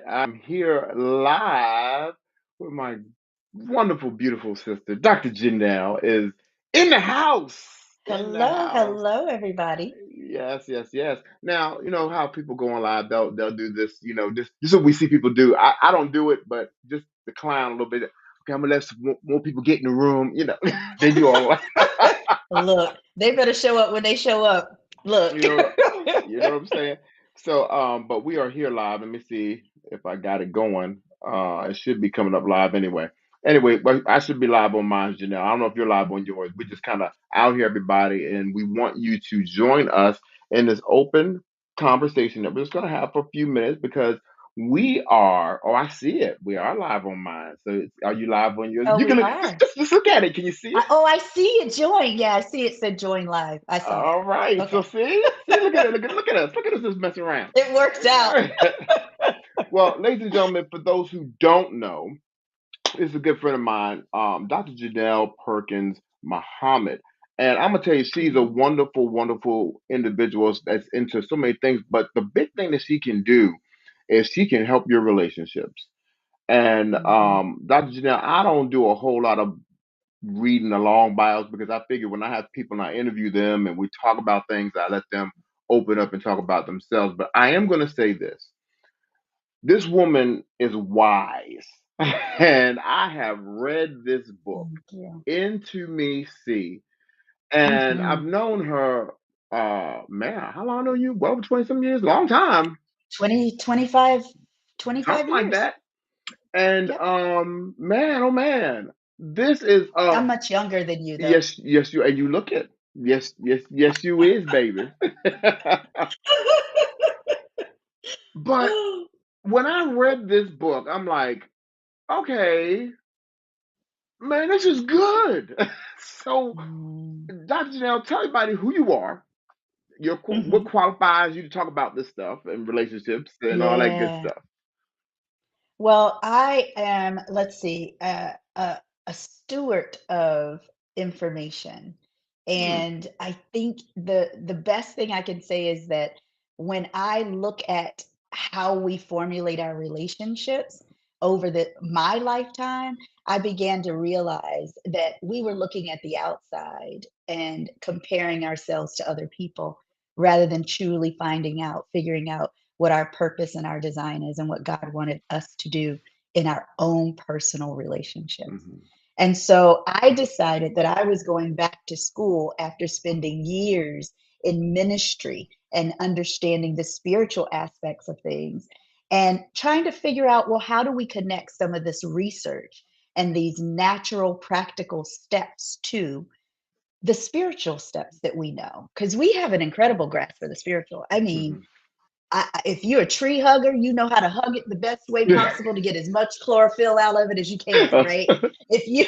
I'm here live with my wonderful, beautiful sister. Dr. Jeannelle is in the house. In the Hello, house. hello, everybody. Yes, yes, yes. Now, you know how people go on live, they'll do this, this is what we see people do. I don't do it, but just the clown a little bit. Okay, I'm gonna let some more people get in the room, they do all Look, they better show up when they show up. Look. You know, you know what I'm saying? So, but we are here live. Let me see if I got it going. It should be coming up live anyway. Anyway, but I should be live on mine, Janelle. I don't know if you're live on yours. We're just kind of out here, everybody, and we want you to join us in this open conversation that we're just going to have for a few minutes because we are, oh, I see it. We are live on mine. So, are you live on yours? Oh, You can we look, are. just look at it. Can you see it? Oh, I see it. Join. Yeah, I see it said join live. I saw it. All right. So Okay. see, look at it. Look at us. Look at us just messing around. It worked All out. right. Well, ladies and gentlemen, for those who don't know, this is a good friend of mine, Dr. Janelle Perkins Muhammad. And I'm gonna tell you, she's a Mhm, wonderful, wonderful individual that's into so many things. But the big thing that she can do is she can help your relationships. And mhm. Dr. Janelle, I don't do a whole lot of reading the long bios because I figure when I have people and I interview them and we talk about things, I let them open up and talk about themselves. But I am going to say this woman is wise. And I have read this book, Thank you. Into Me See, and I've Mhm. known her, man, how long know you? Well, over 20 some years, long time, 20, 25, something 25 like years. that. And Yep. man, oh man, this is I'm much younger than you, though. yes, yes, you and you look it. Yes, yes, yes, you is, baby. But when I read this book, I'm like, okay, man, this is good. So, Mm, Dr. Janelle, tell everybody who you are. What mhm. qualifies you to talk about this stuff and relationships and all that good Yeah. stuff. Well, I am, let's see, a steward of information. Mm, And I think the best thing I can say is that when I look at how we formulate our relationships over my lifetime, I began to realize that we were looking at the outside and comparing ourselves to other people rather than truly figuring out what our purpose and our design is and what God wanted us to do in our own personal relationships. hmm And so I decided that I was going back to school after spending years in ministry and understanding the spiritual aspects of things and trying to figure out, well, how do we connect some of this research and these natural practical steps to the spiritual steps that we know? Because we have an incredible grasp for the spiritual. I mean, hmm if you're a tree hugger, you know how to hug it the best way possible to get as much chlorophyll out of it as you can, right? If you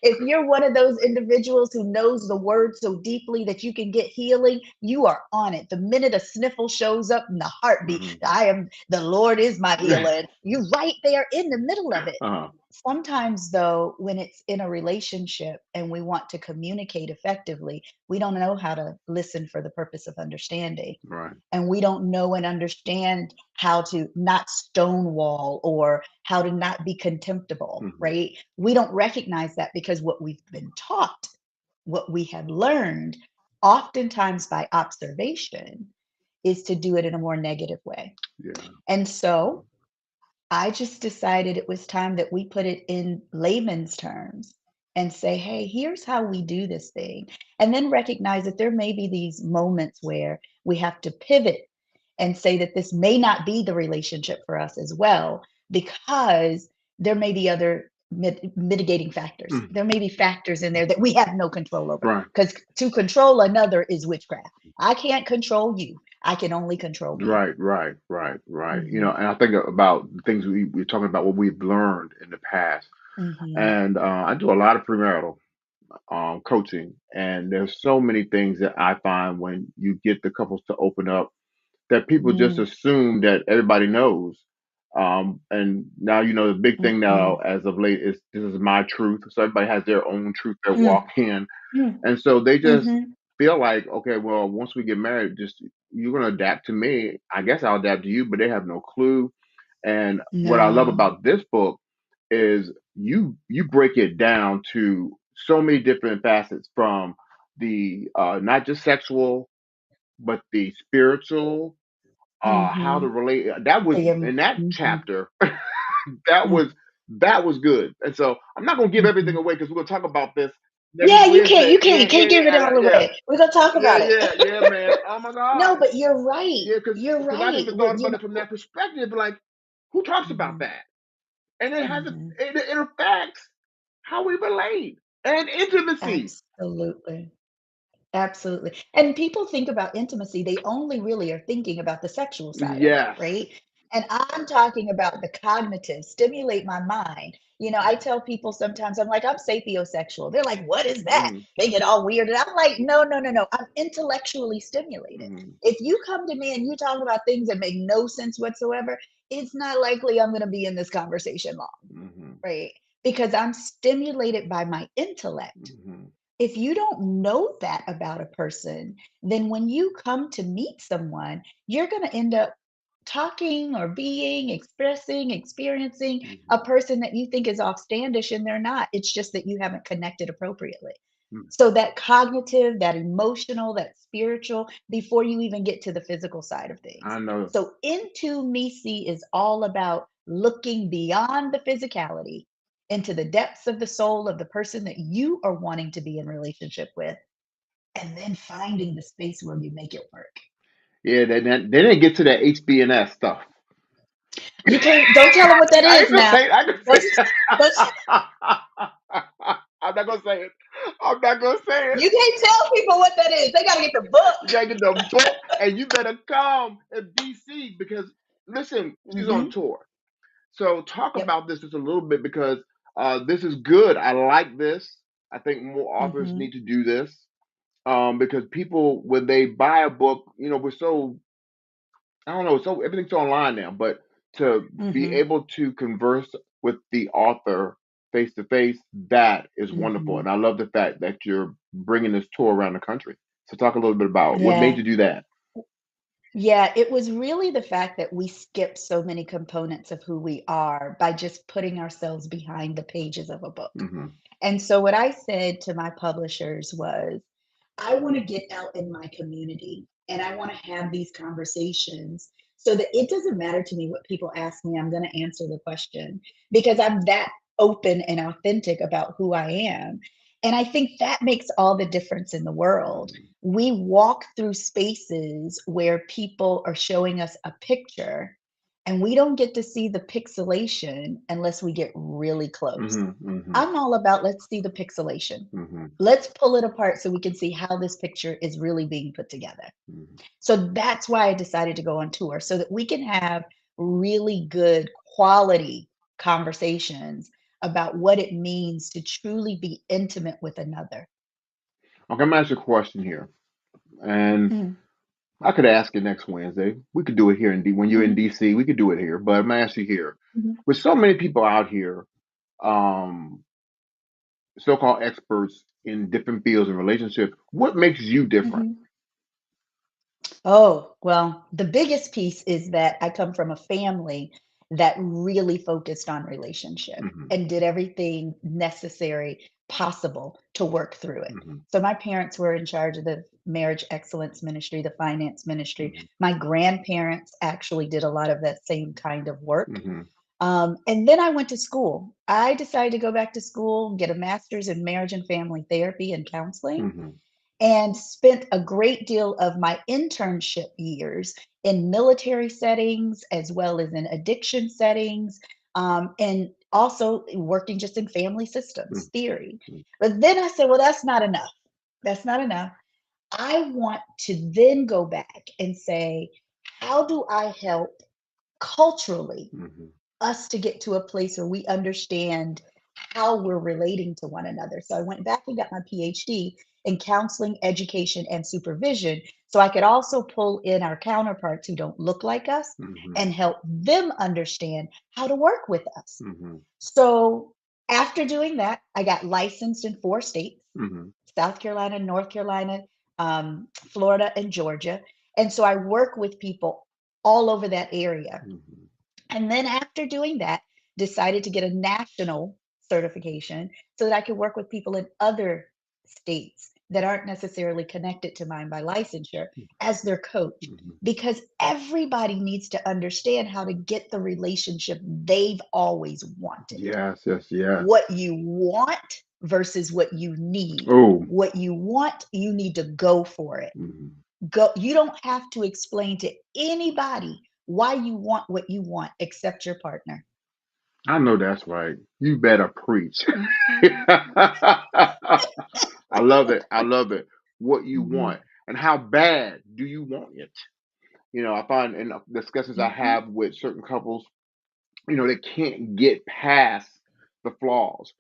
if you're one of those individuals who knows the word so deeply that you can get healing, you are on it. The minute a sniffle shows up in the heartbeat, hmm I am the Lord is my healer. And you're right there in the middle of it. uh-huh. Sometimes, though, when it's in a relationship and we want to communicate effectively, we don't know how to listen for the purpose of understanding, Right. and we don't know and understand how to not stonewall or how to not be contemptible, hmm right? We don't recognize that because what we've been taught, what we have learned, oftentimes by observation, is to do it in a more negative way. Yeah. And so I just decided it was time that we put it in layman's terms and say, hey, here's how we do this thing. And then recognize that there may be these moments where we have to pivot and say that this may not be the relationship for us as well, because there may be other mitigating factors. Mhm. There may be factors in there that we have no control over. Right. Because to control another is witchcraft. I can't control you, I can only control me. Right, right, right, right. Hmm. And I think about the things we're talking about, what we've learned in the past. Hmm. And I do a lot of premarital coaching, and there's so many things that I find when you get the couples to open up that people just Mm, assume that everybody knows. And now the big thing now mhm, as of late is this is my truth. So everybody has their own truth they walk mm, in, mm, and so they just mhm, feel like, okay, well, once we get married, just you're gonna adapt to me. I guess I'll adapt to you, but they have no clue. And what I love No. about this book is you break it down to so many different facets, from the not just sexual, but the spiritual, how to Mhm. relate. That was The, in that mhm. chapter. that Mm, was that was good. And so I'm not gonna give everything mhm. away because we're gonna talk about this next Yeah, you can't Wednesday. you can't Yeah, you yeah, can't give it yeah, all yeah, away. We're gonna talk yeah, about it. yeah, yeah, man. Oh my No, God. but you're right. Yeah, You're because I right. never Well, thought you about it from know. that perspective. Like, who talks about Mhm, that? And it has mhm. it affects how we relate and intimacy. Absolutely. Absolutely. And people think about intimacy, they only really are thinking about the sexual side of it, Yes. right? And I'm talking about the cognitive, stimulate my mind. I tell people sometimes, I'm like, I'm sapiosexual. They're like, what is that? Hmm. They get all weird. And I'm like, no, no, no, no. I'm intellectually stimulated. Hmm. If you come to me and you talk about things that make no sense whatsoever, it's not likely I'm going to be in this conversation long, Hmm. right? Because I'm stimulated by my intellect. Hmm. If you don't know that about a person, then when you come to meet someone, you're going to end up talking or being, expressing, experiencing a Hmm. person that you think is offstandish and they're not. It's just that you haven't connected appropriately. Hmm. So that cognitive, that emotional, that spiritual, before you even get to the physical side of things. I know. So into Misi is all about looking beyond the physicality into the depths of the soul of the person that you are wanting to be in relationship with, and then finding the space where you make it work. Yeah, they didn't get to that HBNS stuff. You can't, don't tell them what that I is ain't gonna now. say it. I can Don't, say it. don't, I'm not gonna say it. I'm not gonna say it. you can't tell people what that is. They got to get the You book. gotta get the book, and you better come in DC because listen, she's on Hmm. tour. So talk Yep. about this just a little bit because this is good. I like this. I think more authors Hmm. need to do this because people, when they buy a book, we're so, I don't know, so everything's online now, but to be Hmm. able to converse with the author face to face, that is wonderful. Hmm. And I love the fact that you're bringing this tour around the country. So talk a little bit about what made Yeah. you do that. Yeah, it was really the fact that we skip so many components of who we are by just putting ourselves behind the pages of a book. Hmm. And so what I said to my publishers was, I want to get out in my community and I want to have these conversations so that it doesn't matter to me what people ask me, I'm going to answer the question because I'm that open and authentic about who I am. And I think that makes all the difference in the world. We walk through spaces where people are showing us a picture and we don't get to see the pixelation unless we get really close. Hmm. Hmm. I'm all about let's see the pixelation. Hmm. Let's pull it apart so we can see how this picture is really being put together. Hmm. So that's why I decided to go on tour so that we can have really good quality conversations about what it means to truly be intimate with another. Okay, I'm gonna ask you a question here, and Mm, I could ask it next Wednesday. We could do it here when you're in mhm, DC. We could do it here, but I'm gonna ask you here. mhm, With so many people out here, um, so-called experts in different fields and relationships, what makes you different? mhm. Oh, well, the biggest piece is that I come from a family that really focused on relationship Hmm. and did everything necessary possible to work through it. Hmm. So my parents were in charge of the marriage excellence ministry, the finance ministry. Hmm. My grandparents actually did a lot of that same kind of work. Hmm. And then I went to school. I decided to go back to school, get a master's in marriage and family therapy and counseling Hmm. and spent a great deal of my internship years in military settings as well as in addiction settings, and also working just in family systems theory. But then I said, well, that's not enough. That's not enough. I want to then go back and say, how do I help culturally Hmm. us to get to a place where we understand how we're relating to one another. So I went back and got my PhD in counseling, education, and supervision. So I could also pull in our counterparts who don't look like us Hmm. and help them understand how to work with us. Hmm. So after doing that, I got licensed in 4 states: Hmm. South Carolina, North Carolina, Florida, and Georgia. And so I work with people all over that area. Mhm. And then after doing that, decided to get a national certification so that I could work with people in other states that aren't necessarily connected to mine by licensure as their coach. Mhm. Because everybody needs to understand how to get the relationship they've always wanted. Yes, yes, yes. What you want versus what you need. Oh. What you want, you need to go for it. Mhm. Go, you don't have to explain to anybody why you want what you want except your partner. I know that's right. You better preach. I love it. I love it. What you Mhm, want and how bad do you want it? I find in the discussions I mhm, have with certain couples, they can't get past the flaws.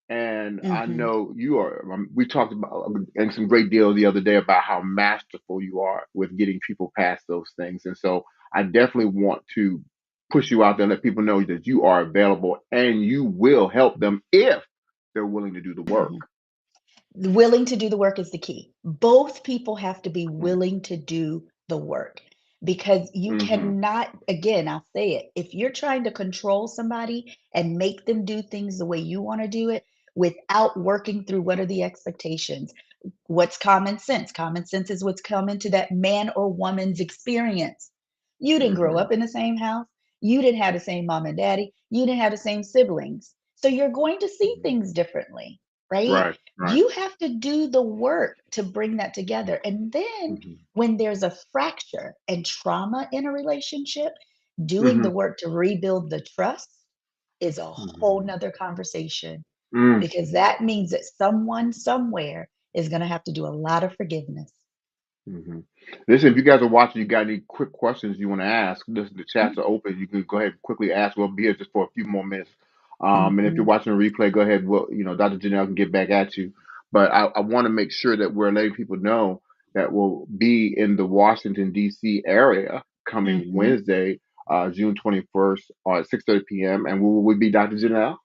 And I mhm. know you are. We talked about in some great deal the other day about how masterful you are with getting people past those things. And so I definitely want to push you out there and let people know that you are available and you will help them if they're willing to do the work. Willing to do the work is the key. Both people have to be Mm. willing to do the work because you Mm-hmm. cannot, again, I'll say it, if you're trying to control somebody and make them do things the way you want to do it without working through what are the expectations, what's common sense? Common sense is what's common to that man or woman's experience. You didn't grow Mm-hmm. up in the same house. You didn't have the same mom and daddy. You didn't have the same siblings. So you're going to see Mm-hmm. things differently, right? Right. Right. You have to do the work to bring that together. And then Mm-hmm. when there's a fracture and trauma in a relationship, doing Mm-hmm. the work to rebuild the trust is a whole Mm-hmm. nother conversation Mm. because that means that someone somewhere is going to have to do a lot of forgiveness. Hmm. Listen, if you guys are watching, you got any quick questions you want to ask, listen, the chats are open. You can go ahead and quickly ask. We'll be here just for a few more minutes. And if you're Mm-hmm. watching a replay, go ahead. Well, Dr. Jeannelle can get back at you. But I want to make sure that we're letting people know that we'll be in the Washington, D.C. area coming Mm-hmm. Wednesday, June 21st at 6:30 p.m. And we will be Dr. Jeannelle.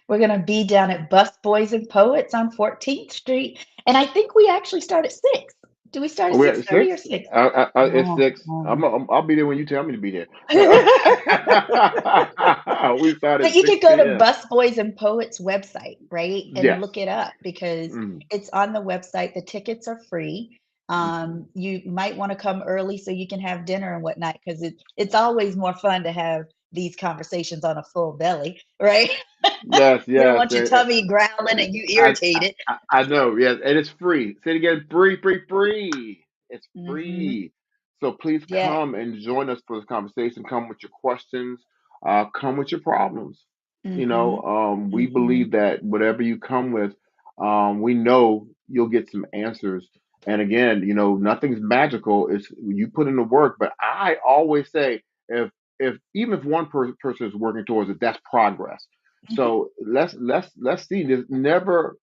We're going to be down at Busboys and Poets on 14th Street. And I think we actually start at 6. Do we start Are at we at 6:30 or six? 6? It's Oh, six. oh. I'll be there when you tell me to be there. We start But at you six could go to p.m. Busboys and Poets website, right? And Yes. look it up because Mm-hmm. it's on the website. The tickets are free. Mm-hmm. You might want to come early so you can have dinner and whatnot because it's always more fun to have these conversations on a full belly, right? Yes, You don't yes. want your tummy growling and you I, I, irritated. I know, yes, and it's free. Say it again, free, free, free. It's Hmm. free. So please Yeah. come and join us for this conversation. Come with your questions. Come with your problems. Hmm. We Hmm. believe that whatever you come with, we know you'll get some answers. And again, nothing's magical. It's you put in the work. But I always say, if even if one person is working towards it, that's progress. Hmm. So let's see. There's never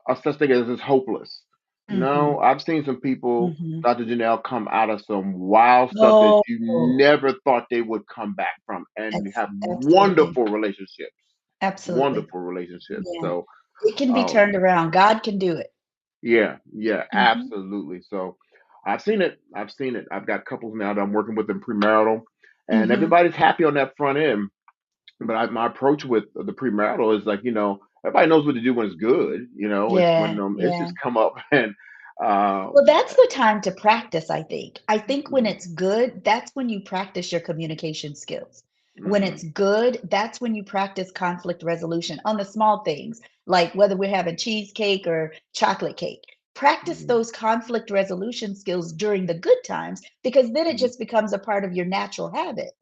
a such thing as it's hopeless. Hmm. No, I've seen some people, Hmm. Dr. Janelle, come out of some wild stuff that Oh, you never thought they would come back from and have absolutely. wonderful relationships. Absolutely. Wonderful relationships. Yeah. So, It can be um, turned around. God can do it. yeah, yeah, Hmm. absolutely. So, I've seen it. I've seen it. I've got couples now that I'm working with in premarital, and Hmm. everybody's happy on that front end. But my approach with the premarital is like, everybody knows what to do when it's good. It's when Yeah, issues yeah. come up and uh, Well, that's the time to practice, I think. I think when mhm, it's good, that's when you practice your communication skills. When mhm, it's good, that's when you practice conflict resolution on the small things, like whether we're having cheesecake or chocolate cake. Practice mhm, those conflict resolution skills during the good times because then it mhm. just becomes a part of your natural habit.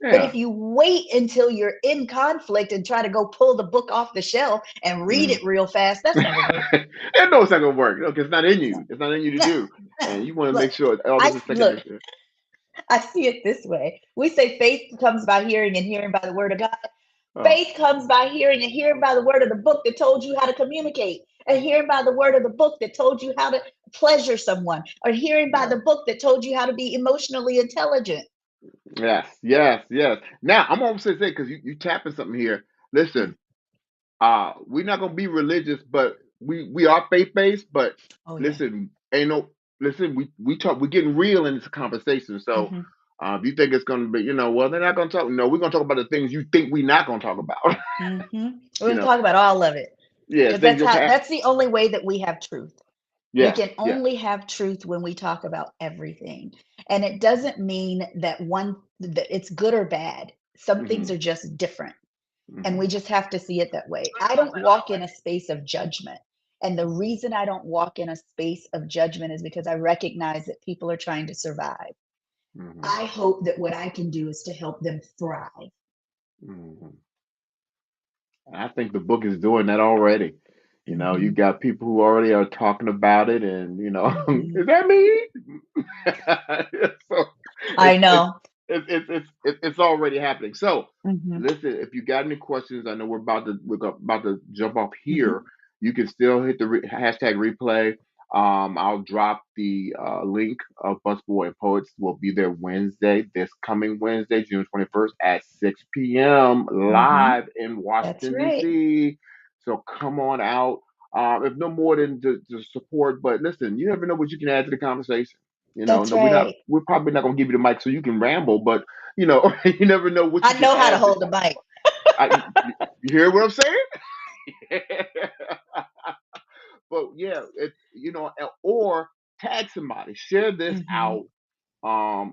But Yeah. if you wait until you're in conflict and try to go pull the book off the shelf and read Mm. it real fast, that's never work. And no, it's not gonna work. No, 'cause it's not in It's you. It's not in you to not. do, and you want to Look, make sure all this I is second look, nature. I see it this way. We say faith comes by hearing and hearing by the word of God. Oh, Faith comes by hearing and hearing by the word of the book that told you how to communicate, and hearing by the word of the book that told you how to pleasure someone, or hearing by yeah. the book that told you how to be emotionally intelligent. Yes, yes, yes. Now I'm almost say because you tapping something here. Listen, we're not gonna be religious, but we are faith based. But Oh yeah. listen, ain't no. listen, we talk, we're getting real in this conversation. So Mhm. if you think it's going to be, well, they're not going to talk. No, we're going to talk about the things you think we're not going to talk about. Mhm. you We'll know, talk about all of it yeah, because things you'll have. that's the only way that we have truth. We Yeah, can yeah. only have truth when we talk about everything. And it doesn't mean that that it's good or bad. Some things Hmm. are just different. And we Hmm. just have to see it that way. I don't walk in a space of judgment. And the reason I don't walk in a space of judgment is because I recognize that people are trying to survive. Hmm. I hope that what I can do is to help them thrive. Hmm. I think the book is doing that already. You Mhm. got people who already are talking about it, and Mhm. is that me? So I it's it's know. it's already happening. So Mhm. listen, if you got any questions, I know about to jump off here. Mhm. You can still hit the hashtag replay. I'll drop the link of Busboy and Poets. Will be there Wednesday, this coming Wednesday, June 21st at 6 p.m. Mhm. live in That's Washington right. D.C. So come on out. If no more than to support, but listen, you never know what you can add to the conversation. That's No, right. we're probably not gonna give you the mic so you can ramble, but you never know what I you can know how to add. hold the mic. You hear what I'm saying? But yeah, or tag somebody, share this Mhm. out.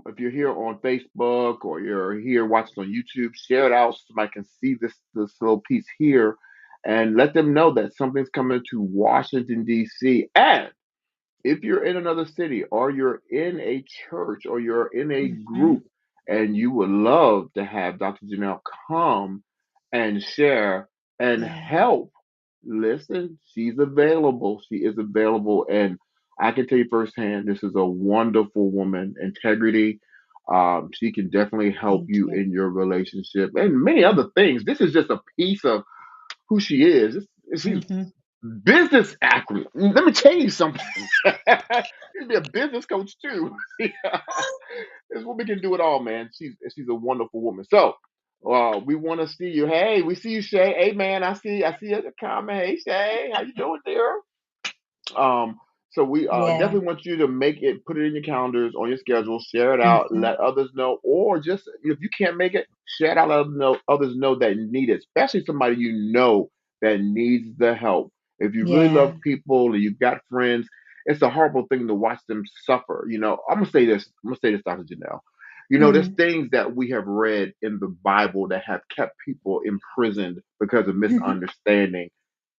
If you're here on Facebook or you're here watching on YouTube, share it out so somebody can see this little piece here, and let them know that something's coming to Washington D.C. And if you're in another city or you're in a church or you're in a Mhm. group and you would love to have Dr. Jeannelle come and share and Yeah. help, listen, she's available. She is available. And I can tell you firsthand, this is a wonderful woman, integrity. She can definitely help Thank you you. in your relationship and many other things. This is just a piece of who she is. She's Mhm. business acumen. Let me tell you something. You can be a business coach too. This woman can do it all, man. She's a wonderful woman. So, we want to see you. Hey, we see you, Shay. Hey, man, I see you at the comment. Hey, Shay, how you doing, dear? Um, so we Yeah. definitely want you to make it, put it in your calendars, on your schedule, share it out, Mhm. let others know, or just if you can't make it, share it out, let others know that need it, especially somebody that needs the help. If you really love Yeah. people and you've got friends, it's a horrible thing to watch them suffer. I'm gonna say this. I'm gonna say this, Dr. Janelle. There's Mhm. things that we have read in the Bible that have kept people imprisoned because of Mhm. misunderstanding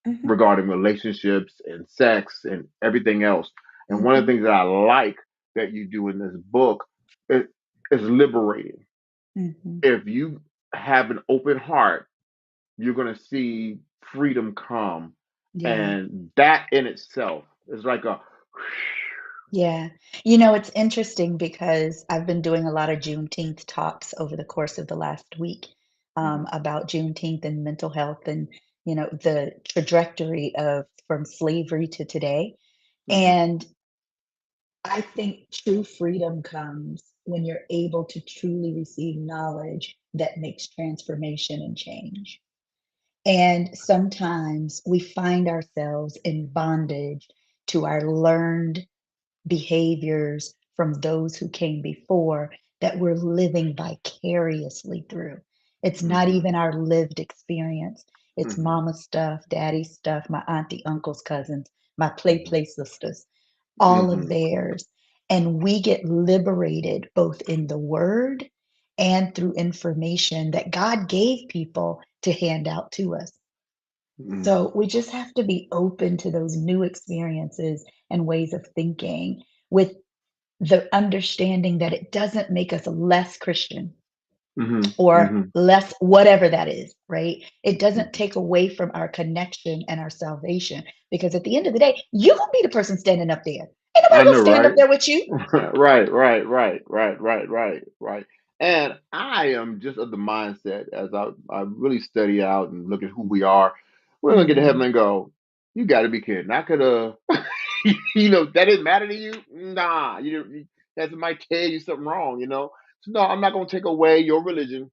Mhm. regarding relationships and sex and everything else. And one of the Mhm. things that I like that you do in this book is, is liberating. Mhm. If you have an open heart, you're going to see freedom come. Yeah. And that in itself is like a, Yeah. It's interesting because I've been doing a lot of Juneteenth talks over the course of the last week, mhm, about Juneteenth and mental health and, the trajectory of from slavery to today. mhm, And I think true freedom comes when you're able to truly receive knowledge that makes transformation and change. And sometimes we find ourselves in bondage to our learned behaviors from those who came before that we're living vicariously through. It's not mhm, even our lived experience. It's mhm, mama stuff, daddy stuff, my auntie, uncles, cousins, my mhm, play sisters, all of mhm, theirs. And we get liberated both in the word and through information that God gave people to hand out to us. mhm, So we just have to be open to those new experiences and ways of thinking with the understanding that it doesn't make us less Christian mhm, or mhm, less whatever that is, right? It doesn't mhm. take away from our connection and our salvation because at the end of the day, you're going to be the person standing up there. Ain't nobody I going to know, stand up right? there with you. Right. And I am just of the mindset as I really study out and look at who we are. We're gonna get to heaven Mhm. and go, you got to be kidding. I could that didn't matter to you. Nah, that might tell you something wrong. So no, I'm not gonna take away your religion.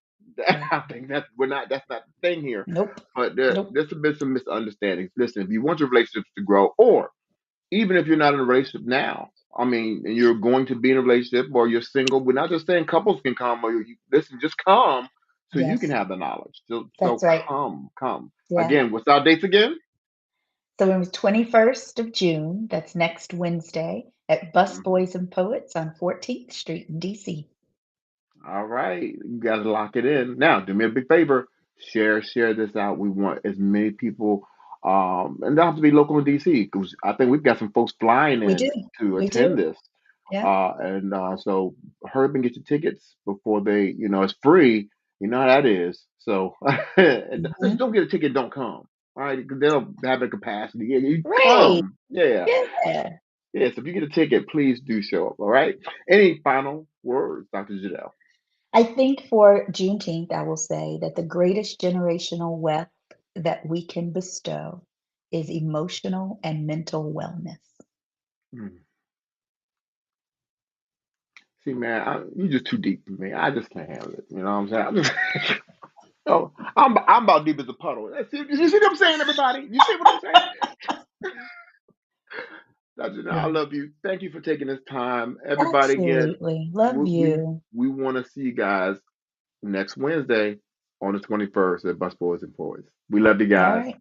Right. I think that's not the thing here. Nope. But Nope. there's been some misunderstandings. Listen, if you want your relationships to grow, or even if you're not in a relationship now, I mean, and you're going to be in a relationship or you're single, we're not just saying couples can come or listen, just come so you can Yes, have the knowledge. So that's right. come. Yeah. Again, what's our dates again? So it was 21st of June, that's next Wednesday, at Mhm. Busboys and Poets on 14th Street in DC. All right, you guys lock it in. Now, do me a big favor. Share this out. We want as many people, and they have to be local in DC because I think we've got some folks flying We do. in to We attend do. this. Yeah. And so hurry up and get your tickets before they, it's free. You know how that is. So and just Mhm. don't get a ticket, don't come. All right, because they don't have the capacity. Yeah, you Right. come. Yeah. Yeah. Yes, if you get a ticket, please do show up. All right. Any final words, Dr. Janelle? I think for Juneteenth, I will say that the greatest generational wealth that we can bestow is emotional and mental wellness. Mm. See, man, you just too deep for me. I just can't handle it. You know what I'm saying? Oh, I'm about deep as a puddle. You see what I'm saying, everybody? You see what I'm saying? Dr. Janelle, I Yeah, love you. Thank you for taking this time. Everybody, again, absolutely. Love we we, you. we want to see you guys next Wednesday on the 21st at Busboys and Poets. We love you All guys. right.